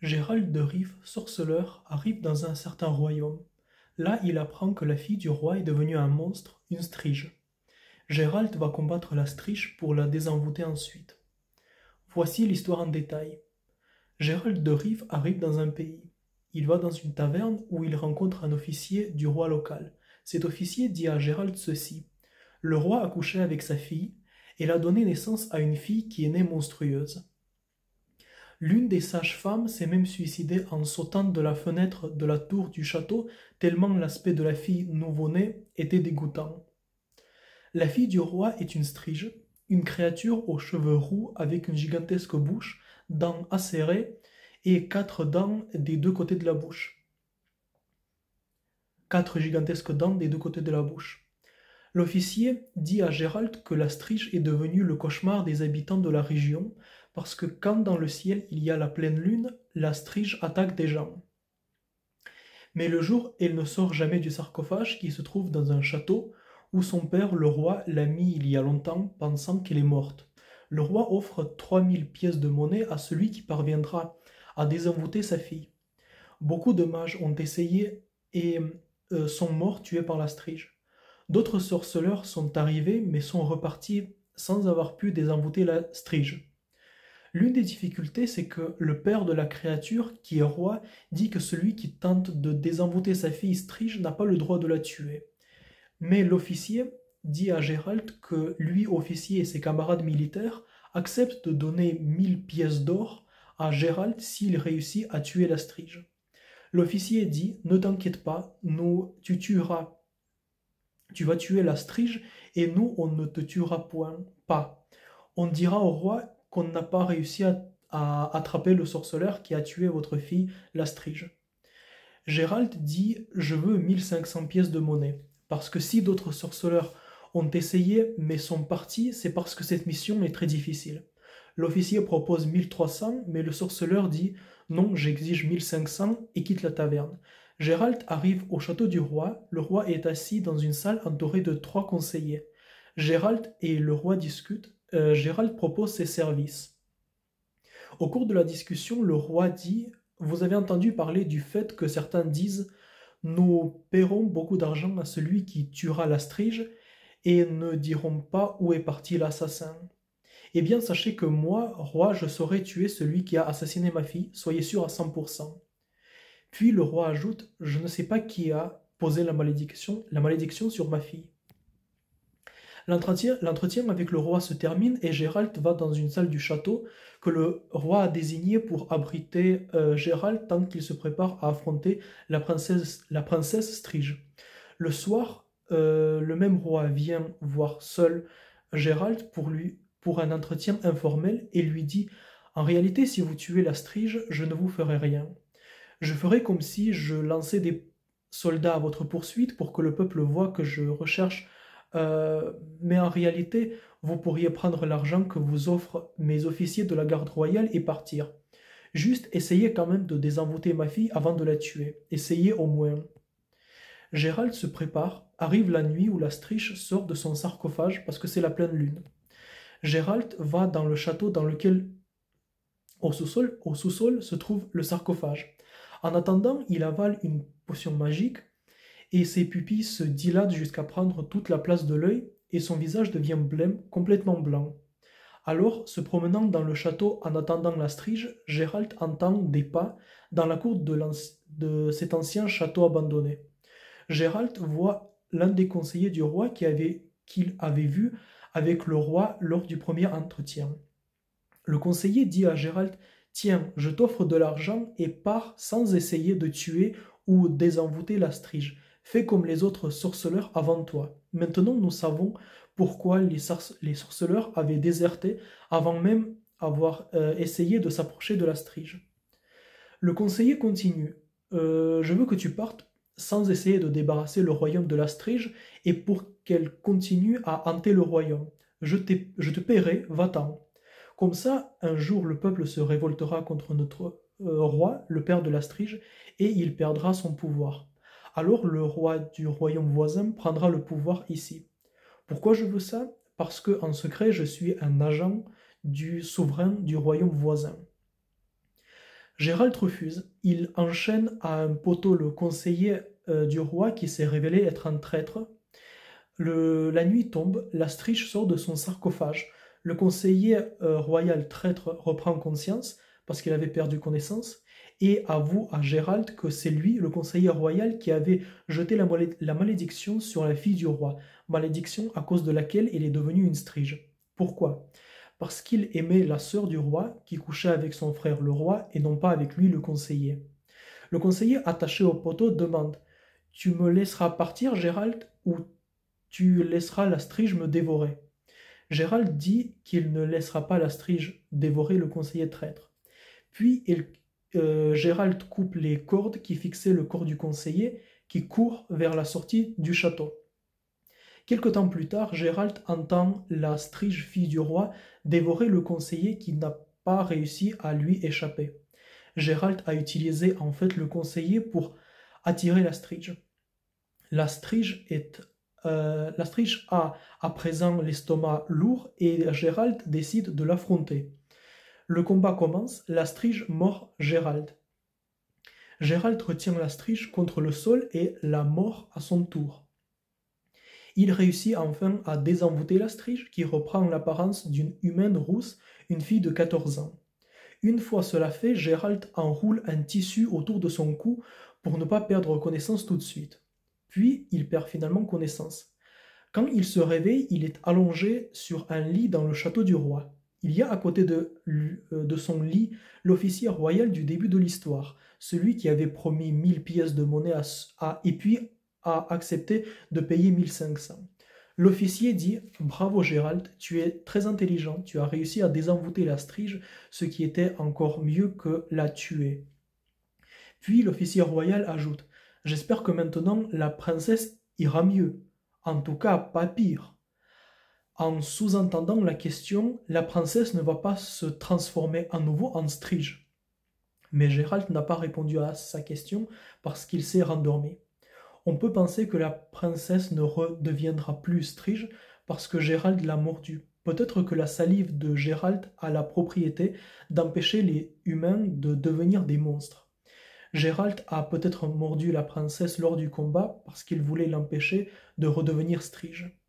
Gérald de Rive, sorceleur, arrive dans un certain royaume. Là, il apprend que la fille du roi est devenue un monstre, une strige. Gérald va combattre la strige pour la désenvoûter ensuite. Voici l'histoire en détail. Gérald de Rive arrive dans un pays. Il va dans une taverne où il rencontre un officier du roi local. Cet officier dit à Gérald ceci. Le roi a couché avec sa fille et a donné naissance à une fille qui est née monstrueuse. L'une des sages-femmes s'est même suicidée en sautant de la fenêtre de la tour du château tellement l'aspect de la fille nouveau-née était dégoûtant. La fille du roi est une strige, une créature aux cheveux roux avec une gigantesque bouche, dents acérées et 4 dents des deux côtés de la bouche. 4 gigantesques dents des deux côtés de la bouche. L'officier dit à Gérald que la strige est devenue le cauchemar des habitants de la région parce que quand dans le ciel il y a la pleine lune, la strige attaque des gens. Mais le jour, elle ne sort jamais du sarcophage qui se trouve dans un château où son père, le roi, l'a mis il y a longtemps, pensant qu'elle est morte. Le roi offre 3000 pièces de monnaie à celui qui parviendra à désenvoûter sa fille. Beaucoup de mages ont essayé et sont morts tués par la strige. D'autres sorceleurs sont arrivés mais sont repartis sans avoir pu désenvoûter la strige. L'une des difficultés, c'est que le père de la créature, qui est roi, dit que celui qui tente de désenvoûter sa fille strige n'a pas le droit de la tuer. Mais l'officier dit à Gérald que lui, officier et ses camarades militaires, acceptent de donner 1000 pièces d'or à Gérald s'il réussit à tuer la strige. L'officier dit « Ne t'inquiète pas, tu vas tuer la strige et nous, on ne te tuera pas. On dira au roi qu'on n'a pas réussi à attraper le sorceleur qui a tué votre fille, la strige. » Gérald dit « Je veux 1500 pièces de monnaie, parce que si d'autres sorceleurs ont essayé mais sont partis, c'est parce que cette mission est très difficile. » L'officier propose 1300, mais le sorceleur dit « Non, j'exige 1500 et quitte la taverne. » Gérald arrive au château du roi. Le roi est assis dans une salle entourée de 3 conseillers. Gérald et le roi discutent. Gérald propose ses services. Au cours de la discussion, le roi dit « Vous avez entendu parler du fait que certains disent « Nous paierons beaucoup d'argent à celui qui tuera la strige et ne diront pas où est parti l'assassin. » Eh bien, sachez que moi, roi, je saurai tuer celui qui a assassiné ma fille, soyez sûr à 100%. Puis le roi ajoute « Je ne sais pas qui a posé la malédiction sur ma fille. » L'entretien avec le roi se termine et Gérald va dans une salle du château que le roi a désignée pour abriter Gérald tant qu'il se prépare à affronter la princesse Strige. Le soir, le même roi vient voir seul Gérald pour un entretien informel et lui dit « En réalité, si vous tuez la Strige, je ne vous ferai rien. Je ferai comme si je lançais des soldats à votre poursuite pour que le peuple voie que je recherche mais en réalité, vous pourriez prendre l'argent que vous offrent mes officiers de la garde royale et partir. Juste essayez quand même de désenvoûter ma fille avant de la tuer. Essayez au moins. » Gérald se prépare, arrive la nuit où la strige sort de son sarcophage parce que c'est la pleine lune. Gérald va dans le château dans lequel, au sous-sol se trouve le sarcophage. En attendant, il avale une potion magique et ses pupilles se dilatent jusqu'à prendre toute la place de l'œil et son visage devient blême, complètement blanc. Alors, se promenant dans le château en attendant la strige, Gérald entend des pas dans la cour de cet ancien château abandonné. Gérald voit l'un des conseillers du roi qu'il avait vu avec le roi lors du premier entretien. Le conseiller dit à Gérald « Tiens, je t'offre de l'argent et pars sans essayer de tuer ou désenvoûter la strige. Fais comme les autres sorceleurs avant toi. Maintenant, nous savons pourquoi les sorceleurs avaient déserté avant même avoir essayé de s'approcher de la strige. » Le conseiller continue. Je veux que tu partes sans essayer de débarrasser le royaume de la strige et pour qu'elle continue à hanter le royaume. Je te paierai, va-t'en. Comme ça, un jour, le peuple se révoltera contre notre roi, le père de la strige, et il perdra son pouvoir. Alors le roi du royaume voisin prendra le pouvoir ici. Pourquoi je veux ça? Parce que en secret, je suis un agent du souverain du royaume voisin. Gérald refuse. Il enchaîne à un poteau le conseiller du roi qui s'est révélé être un traître. La nuit tombe, la striche sort de son sarcophage. Le conseiller royal traître reprend conscience parce qu'il avait perdu connaissance et avoue à Gérald que c'est lui, le conseiller royal, qui avait jeté la malédiction sur la fille du roi, malédiction à cause de laquelle il est devenu une strige. Pourquoi? Parce qu'il aimait la sœur du roi qui couchait avec son frère le roi et non pas avec lui le conseiller. Le conseiller attaché au poteau demande: Tu me laisseras partir, Gérald, ou tu laisseras la strige me dévorer? Gérald dit qu'il ne laissera pas la strige dévorer le conseiller traître. Puis Gérald coupe les cordes qui fixaient le corps du conseiller, qui court vers la sortie du château. Quelque temps plus tard, Gérald entend la strige fille du roi dévorer le conseiller qui n'a pas réussi à lui échapper. Gérald a utilisé en fait le conseiller pour attirer la strige. La strige a à présent l'estomac lourd et Gérald décide de l'affronter. Le combat commence, la strige mord Gérald. Gérald retient la strige contre le sol et la mord à son tour. Il réussit enfin à désenvoûter la strige qui reprend l'apparence d'une humaine rousse, une fille de 14 ans. Une fois cela fait, Gérald enroule un tissu autour de son cou pour ne pas perdre connaissance tout de suite. Puis il perd finalement connaissance. Quand il se réveille, il est allongé sur un lit dans le château du roi. Il y a à côté de son lit l'officier royal du début de l'histoire, celui qui avait promis 1000 pièces de monnaie et puis a accepté de payer 1500. L'officier dit: Bravo Gérald, tu es très intelligent, tu as réussi à désenvoûter la strige, ce qui était encore mieux que la tuer. Puis l'officier royal ajoute: J'espère que maintenant la princesse ira mieux. En tout cas, pas pire. En sous-entendant la question, la princesse ne va pas se transformer à nouveau en strige. Mais Gérald n'a pas répondu à sa question parce qu'il s'est rendormi. On peut penser que la princesse ne redeviendra plus strige parce que Gérald l'a mordue. Peut-être que la salive de Gérald a la propriété d'empêcher les humains de devenir des monstres. Gérald a peut-être mordu la princesse lors du combat parce qu'il voulait l'empêcher de redevenir strige.